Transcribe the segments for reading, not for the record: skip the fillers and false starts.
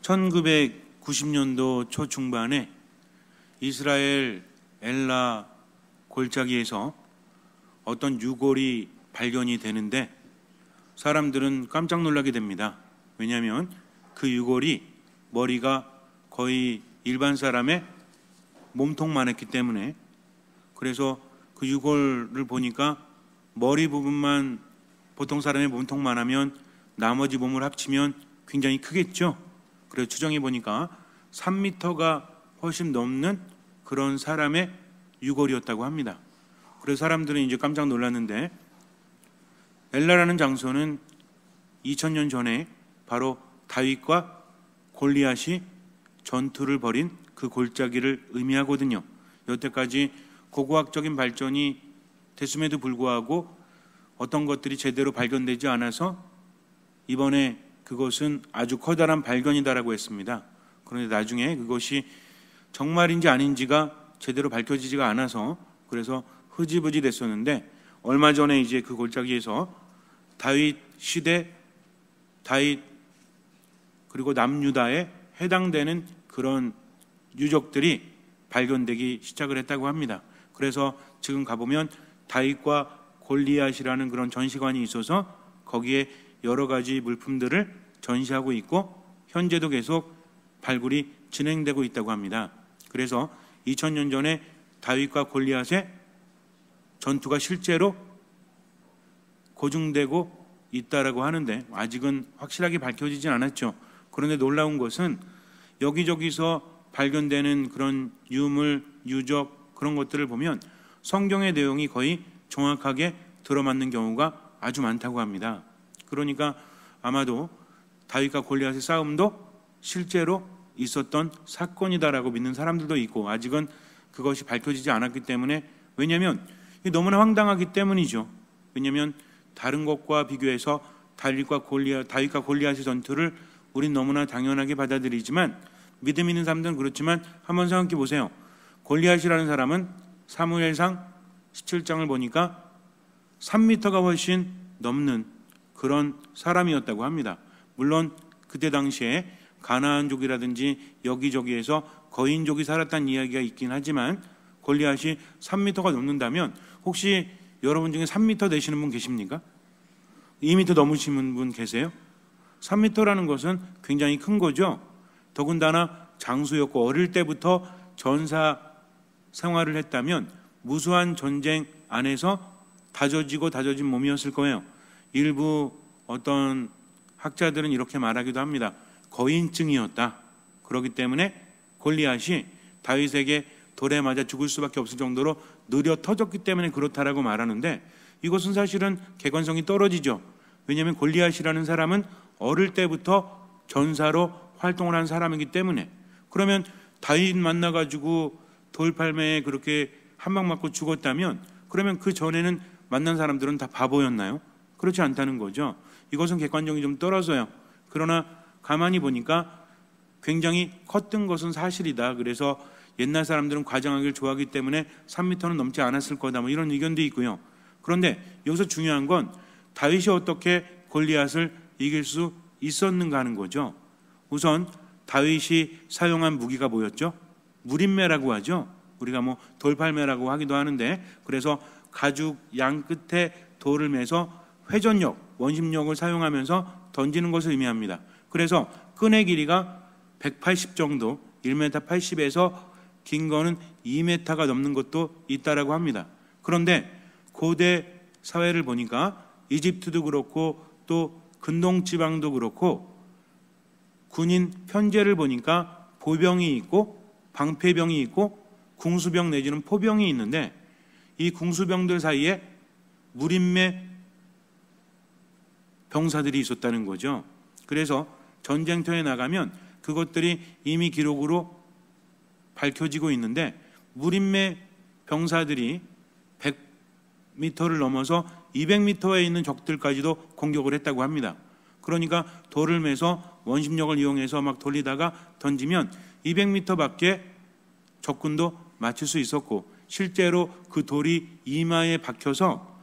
1990년도 초중반에 이스라엘 엘라 골짜기에서 어떤 유골이 발견이 되는데 사람들은 깜짝 놀라게 됩니다. 왜냐하면 그 유골이 머리가 거의 일반 사람의 몸통만 했기 때문에. 그래서 그 유골을 보니까 머리 부분만 보통 사람의 몸통만 하면 나머지 몸을 합치면 굉장히 크겠죠. 그래서 추정해 보니까 3m가 훨씬 넘는 그런 사람의 유골이었다고 합니다. 그래서 사람들은 이제 깜짝 놀랐는데, 엘라라는 장소는 2000년 전에 바로 다윗과 골리앗이 전투를 벌인 그 골짜기를 의미하거든요. 여태까지 고고학적인 발전이 됐음에도 불구하고 어떤 것들이 제대로 발견되지 않아서 이번에 그것은 아주 커다란 발견이다라고 했습니다. 그런데 나중에 그것이 정말인지 아닌지가 제대로 밝혀지지가 않아서 그래서 흐지부지 됐었는데, 얼마 전에 이제 그 골짜기에서 다윗 시대, 다윗 그리고 남유다에 해당되는 그런 유적들이 발견되기 시작을 했다고 합니다. 그래서 지금 가보면 다윗과 골리앗이라는 그런 전시관이 있어서 거기에 여러 가지 물품들을 전시하고 있고 현재도 계속 발굴이 진행되고 있다고 합니다. 그래서 2000년 전에 다윗과 골리앗의 전투가 실제로 고증되고 있다라고 하는데 아직은 확실하게 밝혀지진 않았죠. 그런데 놀라운 것은 여기저기서 발견되는 그런 유물, 유적 그런 것들을 보면 성경의 내용이 거의 정확하게 들어맞는 경우가 아주 많다고 합니다. 그러니까 아마도 다윗과 골리앗의 싸움도 실제로 있었던 사건이다라고 믿는 사람들도 있고, 아직은 그것이 밝혀지지 않았기 때문에, 왜냐하면 너무나 황당하기 때문이죠. 왜냐하면 다른 것과 비교해서 다윗과 골리앗의 전투를 우린 너무나 당연하게 받아들이지만, 믿음 있는 사람들은 그렇지만 한번 생각해 보세요. 골리앗이라는 사람은 사무엘상 17장을 보니까 3m가 훨씬 넘는 그런 사람이었다고 합니다. 물론 그때 당시에 가나안족이라든지 여기저기에서 거인족이 살았다는 이야기가 있긴 하지만 골리앗이 3m가 넘는다면, 혹시 여러분 중에 3m 되시는 분 계십니까? 2m 넘으시는 분 계세요? 3m라는 것은 굉장히 큰 거죠. 더군다나 장수였고 어릴 때부터 전사 생활을 했다면 무수한 전쟁 안에서 다져진 몸이었을 거예요. 일부 어떤 학자들은 이렇게 말하기도 합니다. 거인증이었다. 그렇기 때문에 골리앗이 다윗에게 돌에 맞아 죽을 수밖에 없을 정도로 느려 터졌기 때문에 그렇다라고 말하는데, 이것은 사실은 객관성이 떨어지죠. 왜냐하면 골리앗이라는 사람은 어릴 때부터 전사로 활동을 한 사람이기 때문에. 그러면 다윗 만나가지고 돌팔매에 그렇게 한 방 맞고 죽었다면, 그러면 그 전에는 만난 사람들은 다 바보였나요? 그렇지 않다는 거죠. 이것은 객관적이 좀 떨어져요. 그러나 가만히 보니까 굉장히 컸던 것은 사실이다. 그래서 옛날 사람들은 과장하기를 좋아하기 때문에 3m는 넘지 않았을 거다, 뭐 이런 의견도 있고요. 그런데 여기서 중요한 건 다윗이 어떻게 골리앗을 이길 수 있었는가 하는 거죠. 우선 다윗이 사용한 무기가 뭐였죠? 무림매라고 하죠. 우리가 뭐 돌팔매라고 하기도 하는데, 그래서 가죽 양 끝에 돌을 매서 회전력, 원심력을 사용하면서 던지는 것을 의미합니다. 그래서 끈의 길이가 180 정도, 1m 80에서 긴 거는 2m가 넘는 것도 있다라고 합니다. 그런데 고대 사회를 보니까 이집트도 그렇고 또 근동지방도 그렇고 군인 편제를 보니까 보병이 있고 방패병이 있고 궁수병 내지는 포병이 있는데, 이 궁수병들 사이에 무림매 병사들이 있었다는 거죠. 그래서 전쟁터에 나가면 그것들이 이미 기록으로 밝혀지고 있는데, 무림매 병사들이 100m를 넘어서 200m에 있는 적들까지도 공격을 했다고 합니다. 그러니까 돌을 매서 원심력을 이용해서 막 돌리다가 던지면 200m밖에 적군도 맞출 수 있었고, 실제로 그 돌이 이마에 박혀서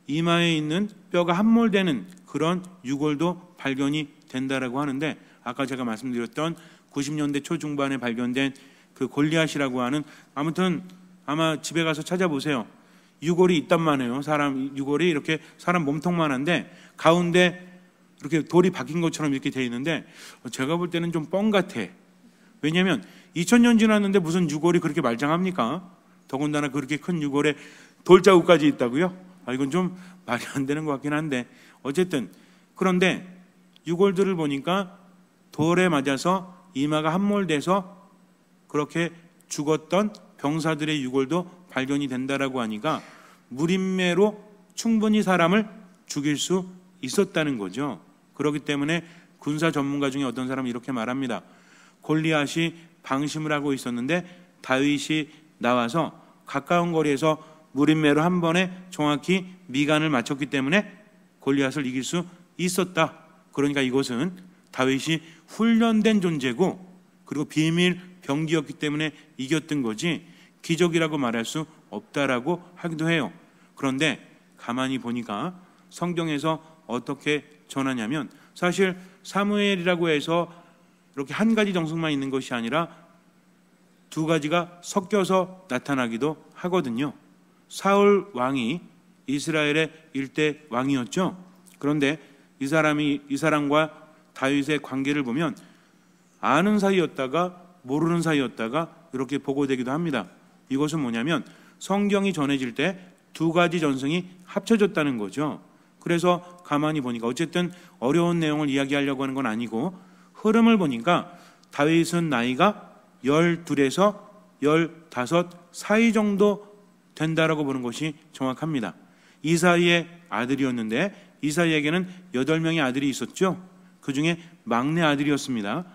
이마에 있는 뼈가 함몰되는 그런 유골도 발견이 된다라고 하는데, 아까 제가 말씀드렸던 90년대 초중반에 발견된 그 골리앗이라고 하는, 아무튼 아마 집에 가서 찾아보세요. 유골이 있단만 해요. 사람 유골이 이렇게 사람 몸통만 한데 가운데 이렇게 돌이 박힌 것처럼 이렇게 돼 있는데, 제가 볼 때는 좀 뻥 같아. 왜냐하면 2000년 지났는데 무슨 유골이 그렇게 말짱합니까? 더군다나 그렇게 큰 유골에 돌자국까지 있다고요? 이건 좀 말이 안 되는 것 같긴 한데, 어쨌든 그런데 유골들을 보니까 돌에 맞아서 이마가 함몰돼서 그렇게 죽었던 병사들의 유골도 발견이 된다라고 하니까 무림매로 충분히 사람을 죽일 수 있었다는 거죠. 그렇기 때문에 군사 전문가 중에 어떤 사람이 이렇게 말합니다. 골리앗이 방심을 하고 있었는데 다윗이 나와서 가까운 거리에서 무림매로 한 번에 정확히 미간을 맞췄기 때문에 골리앗을 이길 수 있었다. 그러니까 이것은 다윗이 훈련된 존재고 그리고 비밀 병기였기 때문에 이겼던 거지 기적이라고 말할 수 없다라고 하기도 해요. 그런데 가만히 보니까 성경에서 어떻게 전하냐면, 사실 사무엘이라고 해서 이렇게 한 가지 정석만 있는 것이 아니라 두 가지가 섞여서 나타나기도 하거든요. 사울 왕이 이스라엘의 일대 왕이었죠. 그런데 이 사람과 다윗의 관계를 보면 아는 사이였다가 모르는 사이였다가 이렇게 보고되기도 합니다. 이것은 뭐냐면 성경이 전해질 때 두 가지 전승이 합쳐졌다는 거죠. 그래서 가만히 보니까 어쨌든 어려운 내용을 이야기하려고 하는 건 아니고, 흐름을 보니까 다윗은 나이가 12에서 15 사이 정도 된다라고 보는 것이 정확합니다. 이사이의 아들이었는데 이사이에게는 8명의 아들이 있었죠. 그 중에 막내 아들이었습니다.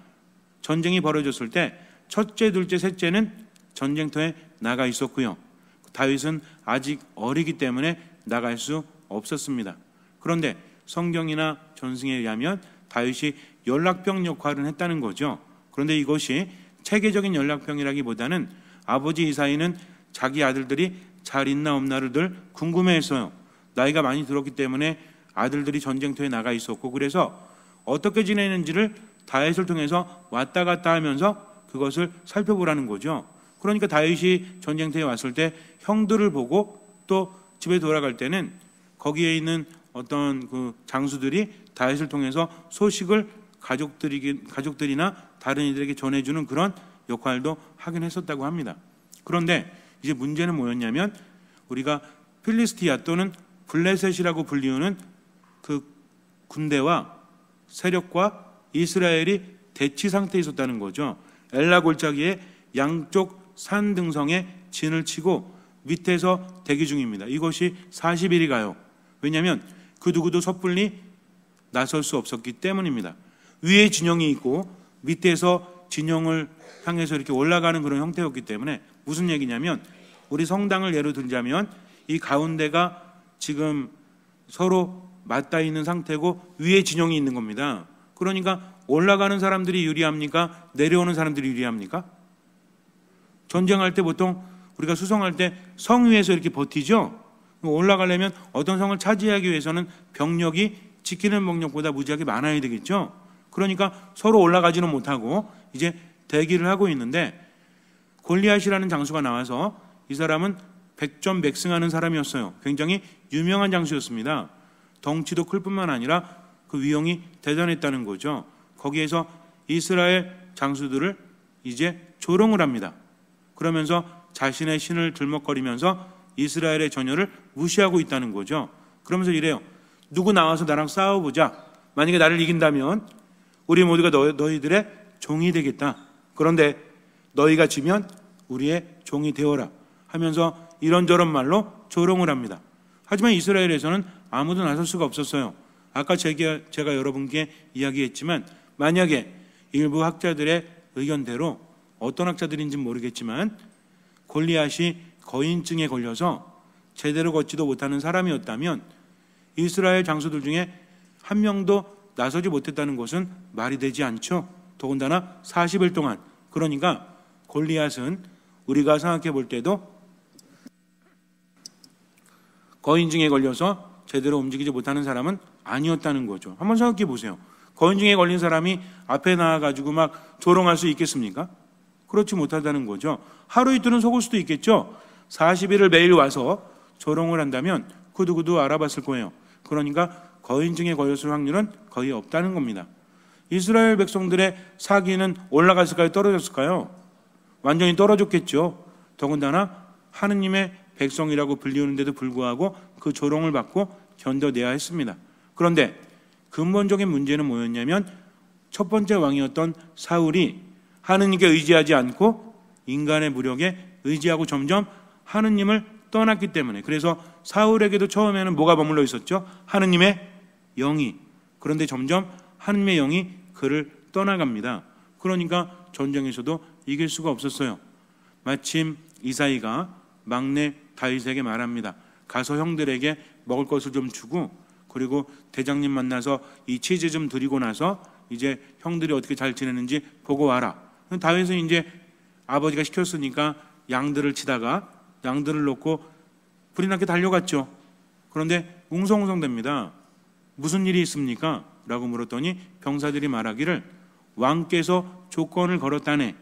전쟁이 벌어졌을 때 첫째, 둘째, 셋째는 전쟁터에 나가 있었고요. 다윗은 아직 어리기 때문에 나갈 수 없었습니다. 그런데 성경이나 전승에 의하면 다윗이 연락병 역할을 했다는 거죠. 그런데 이것이 체계적인 연락병이라기보다는 아버지 이사이는 자기 아들들이 잘 있나 없나를 늘 궁금해했어요. 나이가 많이 들었기 때문에 아들들이 전쟁터에 나가 있었고, 그래서 어떻게 지내는지를 다윗을 통해서 왔다 갔다 하면서 그것을 살펴보라는 거죠. 그러니까 다윗이 전쟁터에 왔을 때 형들을 보고 또 집에 돌아갈 때는 거기에 있는 어떤 그 장수들이 다윗을 통해서 소식을 가족들이나 다른 이들에게 전해주는 그런 역할도 하긴 했었다고 합니다. 그런데 이제 문제는 뭐였냐면, 우리가 필리스티아 또는 블레셋이라고 불리우는 그 군대와 세력과 이스라엘이 대치 상태에 있었다는 거죠. 엘라 골짜기에 양쪽 산 등성에 진을 치고 밑에서 대기 중입니다. 이것이 40일이 가요. 왜냐하면 그 누구도 섣불리 나설 수 없었기 때문입니다. 위에 진영이 있고 밑에서 진영을 향해서 이렇게 올라가는 그런 형태였기 때문에, 무슨 얘기냐면, 우리 성당을 예로 들자면 이 가운데가 지금 서로 맞닿아 있는 상태고 위에 진영이 있는 겁니다. 그러니까 올라가는 사람들이 유리합니까? 내려오는 사람들이 유리합니까? 전쟁할 때 보통 우리가 수성할 때 성 위에서 이렇게 버티죠. 올라가려면 어떤 성을 차지하기 위해서는 병력이 지키는 병력보다 무지하게 많아야 되겠죠. 그러니까 서로 올라가지는 못하고 이제 대기를 하고 있는데, 골리앗이라는 장수가 나와서 이 사람은 백전백승하는 사람이었어요. 굉장히 유명한 장수였습니다. 덩치도 클 뿐만 아니라 그 위용이 대단했다는 거죠. 거기에서 이스라엘 장수들을 이제 조롱을 합니다. 그러면서 자신의 신을 들먹거리면서 이스라엘의 전열을 무시하고 있다는 거죠. 그러면서 이래요. 누구 나와서 나랑 싸워보자. 만약에 나를 이긴다면 우리 모두가 너희들의 종이 되겠다. 그런데 너희가 지면 우리의 종이 되어라 하면서 이런저런 말로 조롱을 합니다. 하지만 이스라엘에서는 아무도 나설 수가 없었어요. 아까 제가 여러분께 이야기했지만, 만약에 일부 학자들의 의견대로, 어떤 학자들인지는 모르겠지만 골리앗이 거인증에 걸려서 제대로 걷지도 못하는 사람이었다면 이스라엘 장수들 중에 한 명도 나서지 못했다는 것은 말이 되지 않죠. 더군다나 40일 동안. 그러니까 골리앗은 우리가 생각해 볼 때도 거인증에 걸려서 제대로 움직이지 못하는 사람은 아니었다는 거죠. 한번 생각해 보세요. 거인증에 걸린 사람이 앞에 나와가지고 막 조롱할 수 있겠습니까? 그렇지 못하다는 거죠. 하루 이틀은 속을 수도 있겠죠. 40일을 매일 와서 조롱을 한다면 구두구두 알아봤을 거예요. 그러니까 거인증에 걸렸을 확률은 거의 없다는 겁니다. 이스라엘 백성들의 사기는 올라갔을까요? 떨어졌을까요? 완전히 떨어졌겠죠. 더군다나 하느님의 백성이라고 불리우는데도 불구하고 그 조롱을 받고 견뎌내야 했습니다. 그런데 근본적인 문제는 뭐였냐면 첫 번째 왕이었던 사울이 하느님께 의지하지 않고 인간의 무력에 의지하고 점점 하느님을 떠났기 때문에, 그래서 사울에게도 처음에는 뭐가 머물러 있었죠? 하느님의 영이. 그런데 점점 하느님의 영이 그를 떠나갑니다. 그러니까 전쟁에서도 이길 수가 없었어요. 마침 이사이가 막내 다윗에게 말합니다. 가서 형들에게 먹을 것을 좀 주고, 그리고 대장님 만나서 이 치즈 좀 드리고 나서 이제 형들이 어떻게 잘 지내는지 보고 와라. 다윗은 이제 아버지가 시켰으니까 양들을 치다가 양들을 놓고 불이 나게 달려갔죠. 그런데 웅성웅성됩니다. 무슨 일이 있습니까? 라고 물었더니 병사들이 말하기를 왕께서 조건을 걸었다네.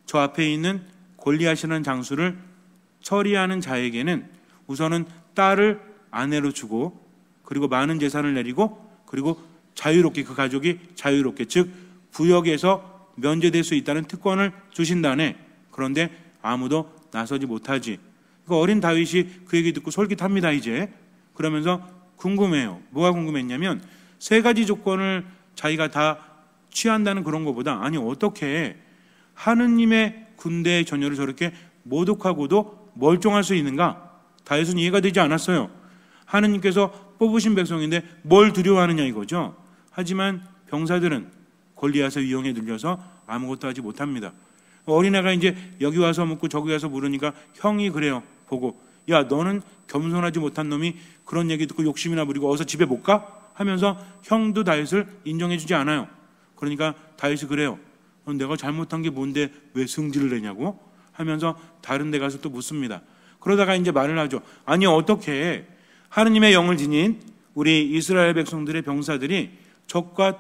저 앞에 있는 골리앗이라는 장수를 처리하는 자에게는 우선은 딸을 아내로 주고, 그리고 많은 재산을 내리고, 그리고 자유롭게, 그 가족이 자유롭게, 즉 부역에서 면제될 수 있다는 특권을 주신다네. 그런데 아무도 나서지 못하지. 그 어린 다윗이 그 얘기 듣고 솔깃합니다. 이제 그러면서 궁금해요. 뭐가 궁금했냐면 세 가지 조건을 자기가 다 취한다는 그런 것보다, 아니 어떻게 하느님의 군대의 전열을 저렇게 모독하고도 멀쩡할 수 있는가? 다윗은 이해가 되지 않았어요. 하느님께서 뽑으신 백성인데 뭘 두려워하느냐 이거죠. 하지만 병사들은 골리앗의 위용에 눌려서 아무것도 하지 못합니다. 어린애가 이제 여기 와서 묻고 저기 와서 물으니까 형이 그래요. 보고, 야 너는 겸손하지 못한 놈이 그런 얘기 듣고 욕심이나 부리고 어서 집에 못 가? 하면서 형도 다윗을 인정해 주지 않아요. 그러니까 다윗이 그래요. 내가 잘못한 게 뭔데 왜 승질을 내냐고 하면서 다른 데 가서 또 묻습니다. 그러다가 이제 말을 하죠. 아니 어떻게 하느님의 영을 지닌 우리 이스라엘 백성들의 병사들이 적과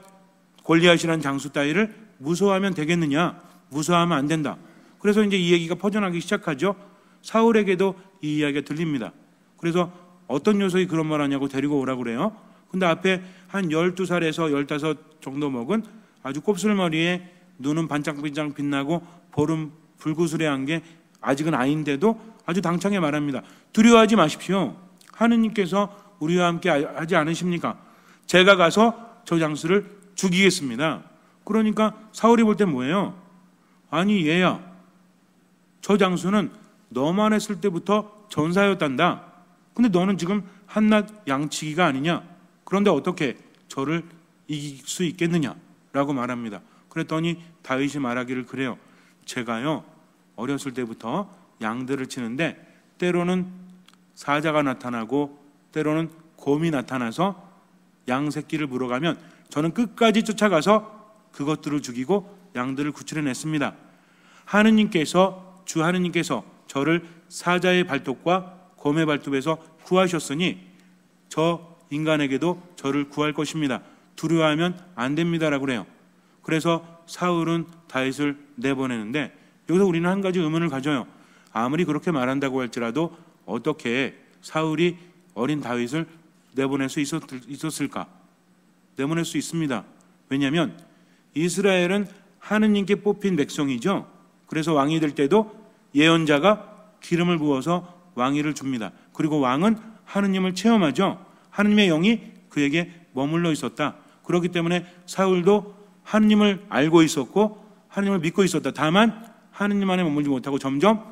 골리앗이라는 장수 따위를 무서워하면 되겠느냐? 무서워하면 안 된다. 그래서 이제 이 얘기가 퍼져나가기 시작하죠. 사울에게도 이 이야기가 들립니다. 그래서 어떤 녀석이 그런 말 하냐고 데리고 오라고 그래요. 근데 앞에 한 12살에서 15 정도 먹은 아주 곱슬머리에 눈은 반짝반짝 빛나고 볼은 불구스레한 게 아직은 아인데도 아주 당차게 말합니다. 두려워하지 마십시오. 하느님께서 우리와 함께 하지 않으십니까? 제가 가서 저 장수를 죽이겠습니다. 그러니까 사울이 볼 때 뭐예요? 아니 얘야, 저 장수는 너만 했을 때부터 전사였단다. 근데 너는 지금 한낱 양치기가 아니냐? 그런데 어떻게 저를 이길 수 있겠느냐? 라고 말합니다. 그랬더니 다윗이 말하기를 그래요. 제가요 어렸을 때부터 양들을 치는데 때로는 사자가 나타나고 때로는 곰이 나타나서 양 새끼를 물어가면 저는 끝까지 쫓아가서 그것들을 죽이고 양들을 구출해냈습니다. 하느님께서, 주 하느님께서 저를 사자의 발톱과 곰의 발톱에서 구하셨으니 저 인간에게도 저를 구할 것입니다. 두려워하면 안 됩니다라고 그래요. 그래서 사울은 다윗을 내보내는데 여기서 우리는 한 가지 의문을 가져요. 아무리 그렇게 말한다고 할지라도 어떻게 사울이 어린 다윗을 내보낼 수 있었을까? 내보낼 수 있습니다. 왜냐하면 이스라엘은 하느님께 뽑힌 백성이죠. 그래서 왕이 될 때도 예언자가 기름을 부어서 왕위를 줍니다. 그리고 왕은 하느님을 체험하죠. 하느님의 영이 그에게 머물러 있었다. 그렇기 때문에 사울도 하느님을 알고 있었고 하느님을 믿고 있었다. 다만 하느님 안에 머물지 못하고 점점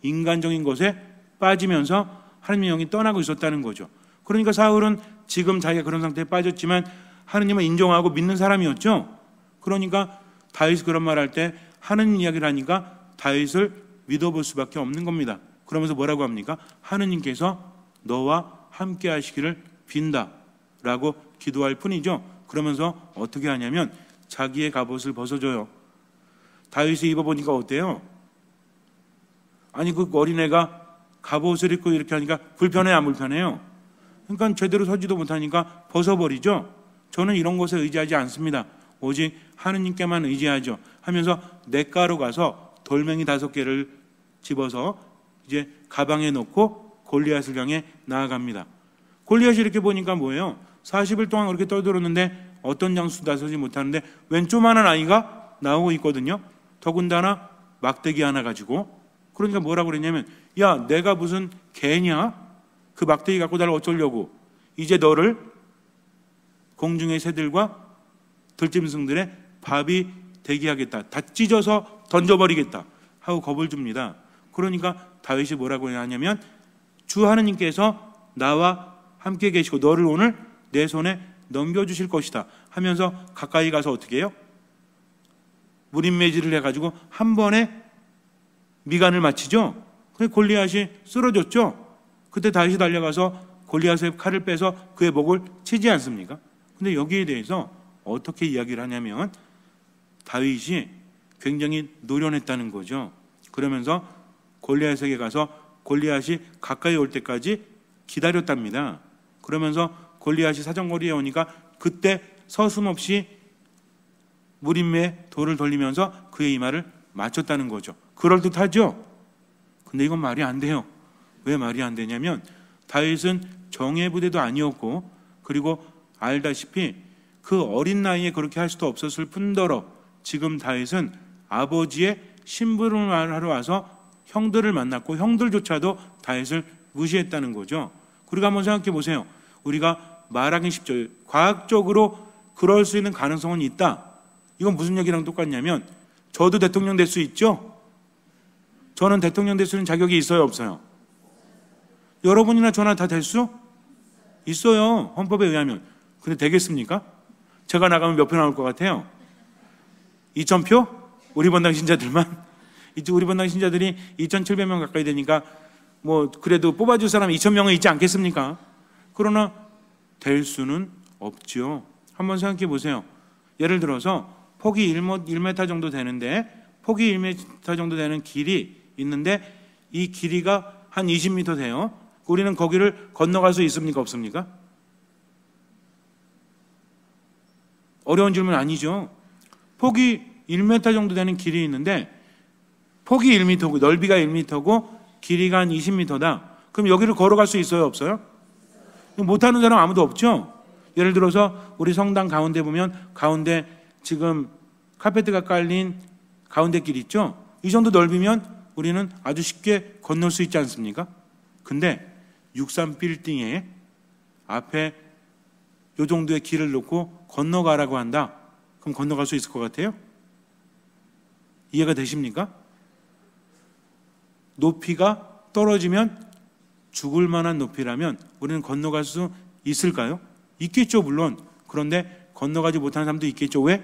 인간적인 것에 빠지면서 하느님의 영이 떠나고 있었다는 거죠. 그러니까 사울은 지금 자기가 그런 상태에 빠졌지만 하느님을 인정하고 믿는 사람이었죠. 그러니까 다윗이 그런 말 할 때 하느님 이야기를 하니까 다윗을 믿어볼 수밖에 없는 겁니다. 그러면서 뭐라고 합니까? 하느님께서 너와 함께 하시기를 빈다 라고 기도할 뿐이죠. 그러면서 어떻게 하냐면 자기의 갑옷을 벗어줘요. 다윗이 입어보니까 어때요? 아니 그 어린애가 갑옷을 입고 이렇게 하니까 불편해요, 안 불편해요? 그러니까 제대로 서지도 못하니까 벗어버리죠. 저는 이런 것에 의지하지 않습니다. 오직 하느님께만 의지하죠. 하면서 냇가로 가서 돌멩이 5개를 집어서 이제 가방에 넣고 골리앗을 향해 나아갑니다. 골리앗이 이렇게 보니까 뭐예요? 40일 동안 그렇게 떠들었는데 어떤 장수도 나서지 못하는데 웬 조만한 아이가 나오고 있거든요. 더군다나 막대기 하나 가지고. 그러니까 뭐라고 그랬냐면, 야, 내가 무슨 개냐? 그 막대기 갖고 나를 어쩌려고? 이제 너를 공중의 새들과 들짐승들의 밥이 되게 하겠다. 다 찢어서 던져버리겠다 하고 겁을 줍니다. 그러니까 다윗이 뭐라고 하냐면, 주 하느님께서 나와 함께 계시고 너를 오늘 내 손에 넘겨주실 것이다 하면서 가까이 가서 어떻게 해요? 무림매질을 해가지고 한 번에 미간을 맞히죠. 그래서 골리앗이 쓰러졌죠. 그때 다윗이 달려가서 골리앗의 칼을 빼서 그의 목을 치지 않습니까? 근데 여기에 대해서 어떻게 이야기를 하냐면, 다윗이 굉장히 노련했다는 거죠. 그러면서 골리앗에게 가서 골리앗이 가까이 올 때까지 기다렸답니다. 그러면서 골리앗이 사정거리에 오니까 그때 서슴없이 무림매에 돌을 돌리면서 그의 이마를 맞췄다는 거죠. 그럴듯하죠? 근데 이건 말이 안 돼요. 왜 말이 안 되냐면, 다윗은 정예 부대도 아니었고, 그리고 알다시피 그 어린 나이에 그렇게 할 수도 없었을 뿐더러 지금 다윗은 아버지의 심부름을 하러 와서 형들을 만났고 형들조차도 다윗을 무시했다는 거죠. 그리고 한번 생각해 보세요. 우리가 말하기 10절 과학적으로 그럴 수 있는 가능성은 있다. 이건 무슨 얘기랑 똑같냐면, 저도 대통령 될 수 있죠? 저는 대통령 될 수 있는 자격이 있어요, 없어요? 여러분이나 저나 다 될 수 있어요, 헌법에 의하면. 근데 되겠습니까? 제가 나가면 몇 표 나올 것 같아요? 2,000표? 우리 본당 신자들만? 우리 본당 신자들이 2,700명 가까이 되니까 뭐 그래도 뽑아줄 사람 2,000명은 있지 않겠습니까? 그러나 될 수는 없죠. 한번 생각해 보세요. 예를 들어서 폭이 1m 정도 되는데, 폭이 1m 정도 되는 길이 있는데 이 길이가 한 20m 돼요. 우리는 거기를 건너갈 수 있습니까, 없습니까? 어려운 질문 아니죠. 폭이 1m 정도 되는 길이 있는데 폭이 1m고 넓이가 1m고 길이가 한 20m다. 그럼 여기를 걸어갈 수 있어요, 없어요? 못하는 사람 아무도 없죠. 예를 들어서 우리 성당 가운데 보면 가운데 지금 카페트가 깔린 가운데 길 있죠. 이 정도 넓이면 우리는 아주 쉽게 건널 수 있지 않습니까? 근데 63 빌딩에 앞에 요 정도의 길을 놓고 건너가라고 한다. 그럼 건너갈 수 있을 것 같아요? 이해가 되십니까? 높이가 떨어지면 죽을 만한 높이라면 우리는 건너갈 수 있을까요? 있겠죠, 물론. 그런데 건너가지 못하는 사람도 있겠죠. 왜?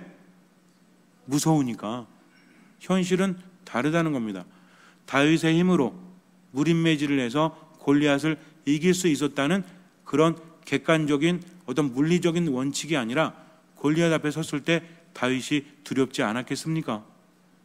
무서우니까. 현실은 다르다는 겁니다. 다윗의 힘으로 무림매질을 해서 골리앗을 이길 수 있었다는 그런 객관적인 어떤 물리적인 원칙이 아니라 골리앗 앞에 섰을 때 다윗이 두렵지 않았겠습니까?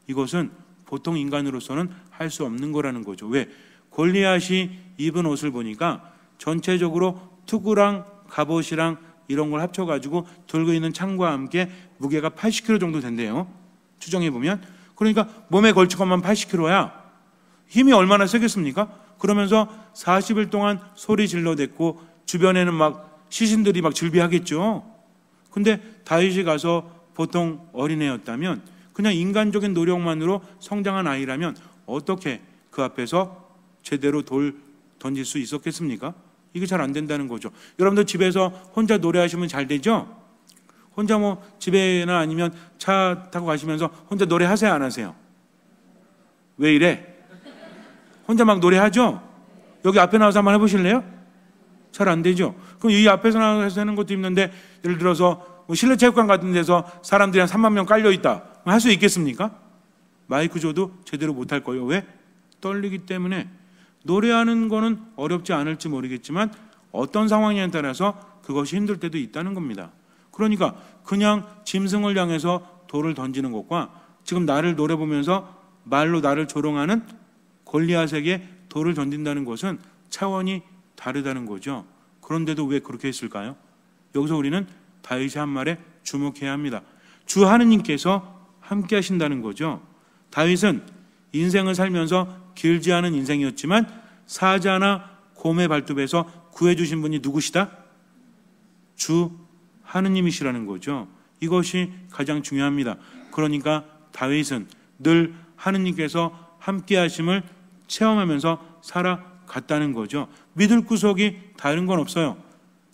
이것은 보통 인간으로서는 할 수 없는 거라는 거죠. 왜? 골리앗이 입은 옷을 보니까 전체적으로 투구랑 갑옷이랑 이런 걸 합쳐가지고 들고 있는 창과 함께 무게가 80kg 정도 된대요. 추정해보면. 그러니까 몸에 걸칠 것만 80kg야. 힘이 얼마나 세겠습니까? 그러면서 40일 동안 소리 질러댔고 주변에는 막 시신들이 막 즐비하겠죠. 근데 다윗이 가서 보통 어린애였다면, 그냥 인간적인 노력만으로 성장한 아이라면 어떻게 그 앞에서 제대로 돌 던질 수 있었겠습니까? 이게 잘 안 된다는 거죠. 여러분들 집에서 혼자 노래하시면 잘 되죠? 혼자 뭐 집에나 아니면 차 타고 가시면서 혼자 노래하세요, 안 하세요? 왜 이래? 혼자 막 노래하죠? 여기 앞에 나와서 한번 해보실래요? 잘 안 되죠? 그럼 이 앞에서 나와서 하는 것도 힘든데, 예를 들어서 뭐 실내체육관 같은 데서 사람들이 한 3만 명 깔려있다. 할 수 있겠습니까? 마이크 줘도 제대로 못할 거예요. 왜? 떨리기 때문에. 노래하는 거는 어렵지 않을지 모르겠지만 어떤 상황에 따라서 그것이 힘들 때도 있다는 겁니다. 그러니까 그냥 짐승을 향해서 돌을 던지는 것과 지금 나를 노려보면서 말로 나를 조롱하는 골리앗에게 돌을 던진다는 것은 차원이 다르다는 거죠. 그런데도 왜 그렇게 했을까요? 여기서 우리는 다윗의 한 말에 주목해야 합니다. 주 하느님께서 함께 하신다는 거죠. 다윗은 인생을 살면서 길지 않은 인생이었지만 사자나 곰의 발톱에서 구해주신 분이 누구시다? 주 하느님이시라는 거죠. 이것이 가장 중요합니다. 그러니까 다윗은 늘 하느님께서 함께 하심을 체험하면서 살아갔다는 거죠. 믿을 구석이 다른 건 없어요.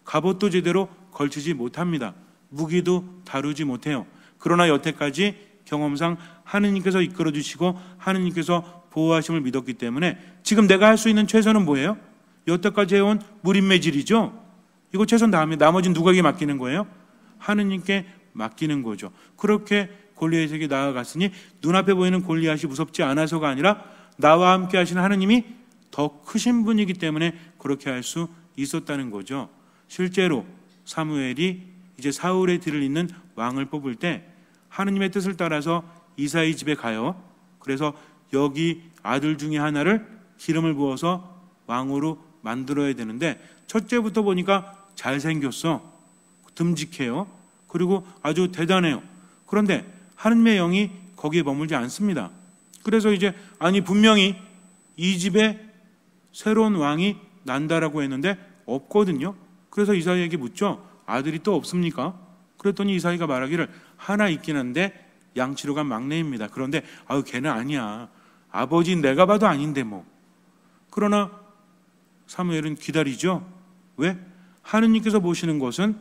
갑옷도 제대로 걸치지 못합니다. 무기도 다루지 못해요. 그러나 여태까지 경험상 하느님께서 이끌어 주시고 하느님께서 보호하심을 믿었기 때문에 지금 내가 할 수 있는 최선은 뭐예요? 여태까지 해온 무림매질이죠. 이거 최선 다음에 나머지는 누구에게 맡기는 거예요? 하느님께 맡기는 거죠. 그렇게 골리앗에게 나아갔으니 눈앞에 보이는 골리앗이 무섭지 않아서가 아니라 나와 함께 하시는 하느님이 더 크신 분이기 때문에 그렇게 할 수 있었다는 거죠. 실제로 사무엘이 이제 사울의 뒤를 잇는 왕을 뽑을 때 하느님의 뜻을 따라서 이사의 집에 가요. 그래서 여기 아들 중에 하나를 기름을 부어서 왕으로 만들어야 되는데 첫째부터 보니까 잘생겼어. 듬직해요. 그리고 아주 대단해요. 그런데 하느님의 영이 거기에 머물지 않습니다. 그래서 이제 아니 분명히 이 집에 새로운 왕이 난다라고 했는데 없거든요. 그래서 이사이에게 묻죠. 아들이 또 없습니까? 그랬더니 이사이가 말하기를 하나 있긴 한데 양치로 간 막내입니다. 그런데 아유 걔는 아니야. 아버지 내가 봐도 아닌데 뭐. 그러나 사무엘은 기다리죠. 왜? 하느님께서 보시는 것은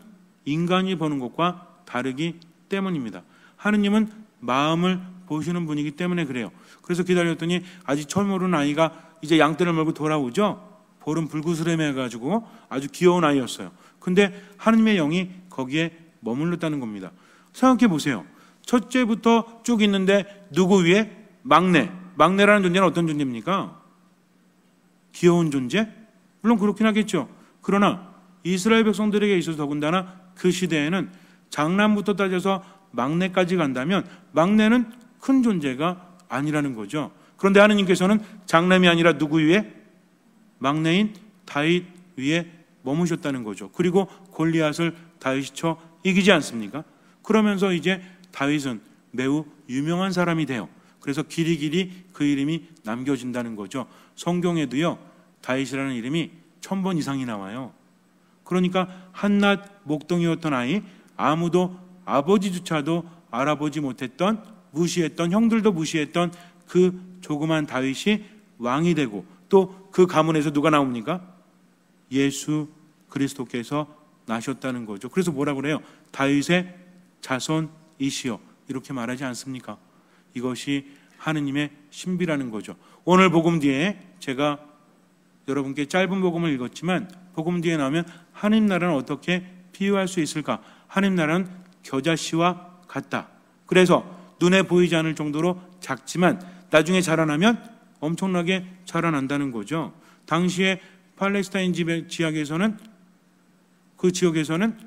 인간이 보는 것과 다르기 때문입니다. 하느님은 마음을 보시는 분이기 때문에 그래요. 그래서 기다렸더니 아직 처음 오른 아이가 이제 양떼를 몰고 돌아오죠. 볼은 불구스름해가지고 아주 귀여운 아이였어요. 근데 하느님의 영이 거기에 머물렀다는 겁니다. 생각해 보세요. 첫째부터 쭉 있는데 누구 위에? 막내. 막내라는 존재는 어떤 존재입니까? 귀여운 존재? 물론 그렇긴 하겠죠. 그러나 이스라엘 백성들에게 있어서 더군다나 그 시대에는 장남부터 따져서 막내까지 간다면 막내는 큰 존재가 아니라는 거죠. 그런데 하느님께서는 장남이 아니라 누구 위에? 막내인 다윗 위에 머무셨다는 거죠. 그리고 골리앗을 다윗이 쳐 이기지 않습니까? 그러면서 이제 다윗은 매우 유명한 사람이 돼요. 그래서 길이길이 그 이름이 남겨진다는 거죠. 성경에도요 다윗이라는 이름이 1000번 이상이 나와요. 그러니까 한낱 목동이었던 아이, 아무도 아버지조차도 알아보지 못했던, 무시했던, 형들도 무시했던 그 조그만 다윗이 왕이 되고 또 그 가문에서 누가 나옵니까? 예수 그리스도께서 나셨다는 거죠. 그래서 뭐라고 그래요? 다윗의 자손이시여 이렇게 말하지 않습니까? 이것이 하느님의 신비라는 거죠. 오늘 복음 뒤에 제가 여러분께 짧은 복음을 읽었지만 복음 뒤에 나오면 하느님 나라는 어떻게 비유할 수 있을까? 하느님 나라는 겨자씨와 같다. 그래서 눈에 보이지 않을 정도로 작지만 나중에 자라나면 엄청나게 자라난다는 거죠. 당시에 팔레스타인 지역에서는 그 지역에서는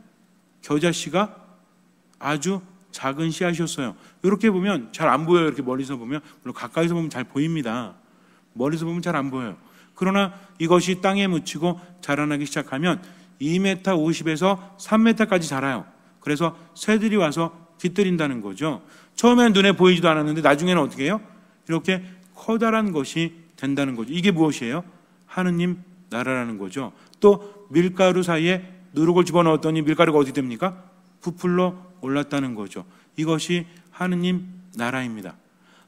겨자씨가 아주 작은 씨앗이었어요. 이렇게 보면 잘 안 보여요. 이렇게 멀리서 보면. 물론 가까이서 보면 잘 보입니다. 멀리서 보면 잘 안 보여요. 그러나 이것이 땅에 묻히고 자라나기 시작하면 2m 50에서 3m까지 자라요. 그래서 새들이 와서 깃들인다는 거죠. 처음에는 눈에 보이지도 않았는데 나중에는 어떻게 해요? 이렇게 커다란 것이 된다는 거죠. 이게 무엇이에요? 하느님 나라라는 거죠. 또 밀가루 사이에 누룩을 집어넣었더니 밀가루가 어떻게 됩니까? 부풀러 올랐다는 거죠. 이것이 하느님 나라입니다.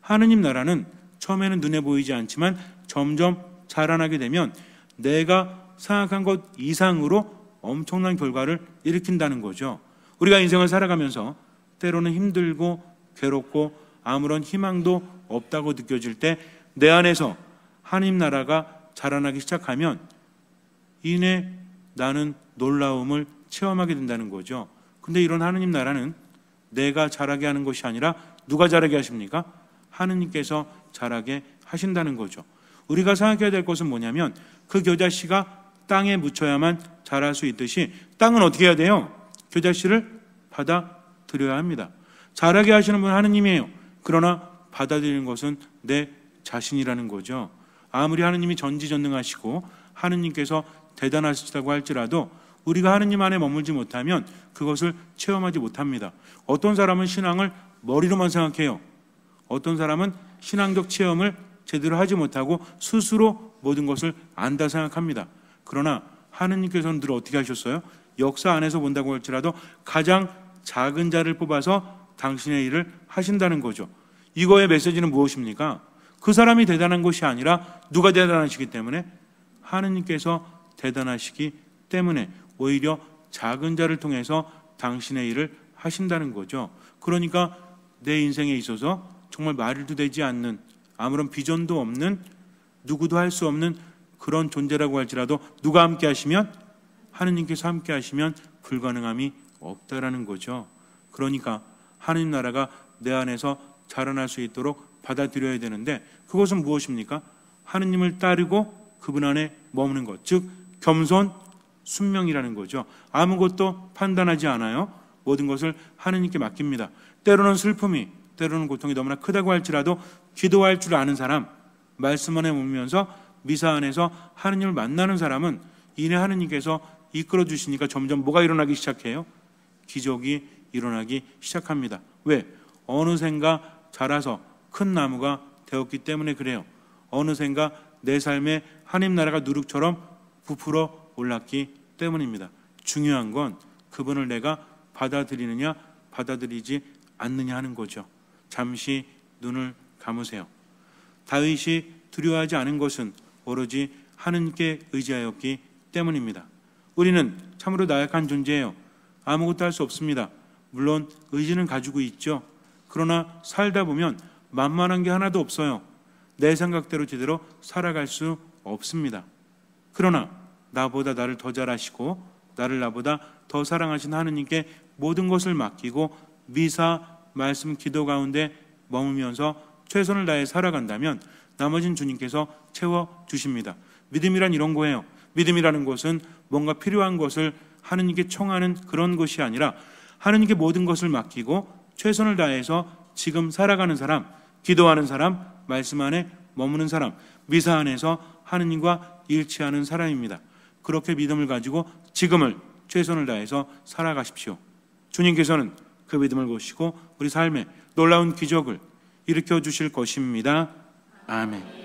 하느님 나라는 처음에는 눈에 보이지 않지만 점점 자라나게 되면 내가 생각한 것 이상으로 엄청난 결과를 일으킨다는 거죠. 우리가 인생을 살아가면서 때로는 힘들고 괴롭고 아무런 희망도 없다고 느껴질 때 내 안에서 하느님 나라가 자라나기 시작하면 이내 나는 놀라움을 체험하게 된다는 거죠. 근데 이런 하느님 나라는 내가 자라게 하는 것이 아니라 누가 자라게 하십니까? 하느님께서 자라게 하신다는 거죠. 우리가 생각해야 될 것은 뭐냐면 그 겨자씨가 땅에 묻혀야만 자랄 수 있듯이 땅은 어떻게 해야 돼요? 겨자씨를 받아들여야 합니다. 자라게 하시는 분은 하느님이에요. 그러나 받아들이는 것은 내 자신이라는 거죠. 아무리 하느님이 전지전능하시고 하느님께서 대단하시다고 할지라도 우리가 하느님 안에 머물지 못하면 그것을 체험하지 못합니다. 어떤 사람은 신앙을 머리로만 생각해요. 어떤 사람은 신앙적 체험을 제대로 하지 못하고 스스로 모든 것을 안다 생각합니다. 그러나 하느님께서는 늘 어떻게 하셨어요? 역사 안에서 본다고 할지라도 가장 작은 자를 뽑아서 당신의 일을 하신다는 거죠. 이거의 메시지는 무엇입니까? 그 사람이 대단한 것이 아니라 누가 대단하시기 때문에? 하느님께서 대단하시기 때문에 오히려 작은 자를 통해서 당신의 일을 하신다는 거죠. 그러니까 내 인생에 있어서 정말 말도 되지 않는, 아무런 비전도 없는, 누구도 할 수 없는 그런 존재라고 할지라도 누가 함께 하시면? 하느님께서 함께 하시면 불가능함이 없다라는 거죠. 그러니까 하느님 나라가 내 안에서 자라날 수 있도록 받아들여야 되는데, 그것은 무엇입니까? 하느님을 따르고 그분 안에 머무는 것, 즉 겸손, 순명이라는 거죠. 아무것도 판단하지 않아요. 모든 것을 하느님께 맡깁니다. 때로는 슬픔이, 때로는 고통이 너무나 크다고 할지라도 기도할 줄 아는 사람, 말씀 안에 머물면서 미사 안에서 하느님을 만나는 사람은 이내 하느님께서 이끌어 주시니까 점점 뭐가 일어나기 시작해요? 기적이 일어나기 시작합니다. 왜? 어느샌가 자라서 큰 나무가 되었기 때문에 그래요. 어느샌가 내 삶에 하나님 나라가 누룩처럼 부풀어 올랐기 때문입니다. 중요한 건 그분을 내가 받아들이느냐 받아들이지 않느냐 하는 거죠. 잠시 눈을 감으세요. 다윗이 두려워하지 않은 것은 오로지 하느님께 의지하였기 때문입니다. 우리는 참으로 나약한 존재예요. 아무것도 할 수 없습니다. 물론 의지는 가지고 있죠. 그러나 살다 보면 만만한 게 하나도 없어요. 내 생각대로 제대로 살아갈 수 없습니다. 그러나 나보다 나를 더 잘 아시고 나를 나보다 더 사랑하신 하느님께 모든 것을 맡기고 미사, 말씀, 기도 가운데 머물면서 최선을 다해 살아간다면 나머진 주님께서 채워주십니다. 믿음이란 이런 거예요. 믿음이라는 것은 뭔가 필요한 것을 하느님께 청하는 그런 것이 아니라 하느님께 모든 것을 맡기고 최선을 다해서 지금 살아가는 사람, 기도하는 사람, 말씀 안에 머무는 사람, 미사 안에서 하느님과 일치하는 사람입니다. 그렇게 믿음을 가지고 지금을 최선을 다해서 살아가십시오. 주님께서는 그 믿음을 보시고 우리 삶에 놀라운 기적을 일으켜 주실 것입니다. 아멘.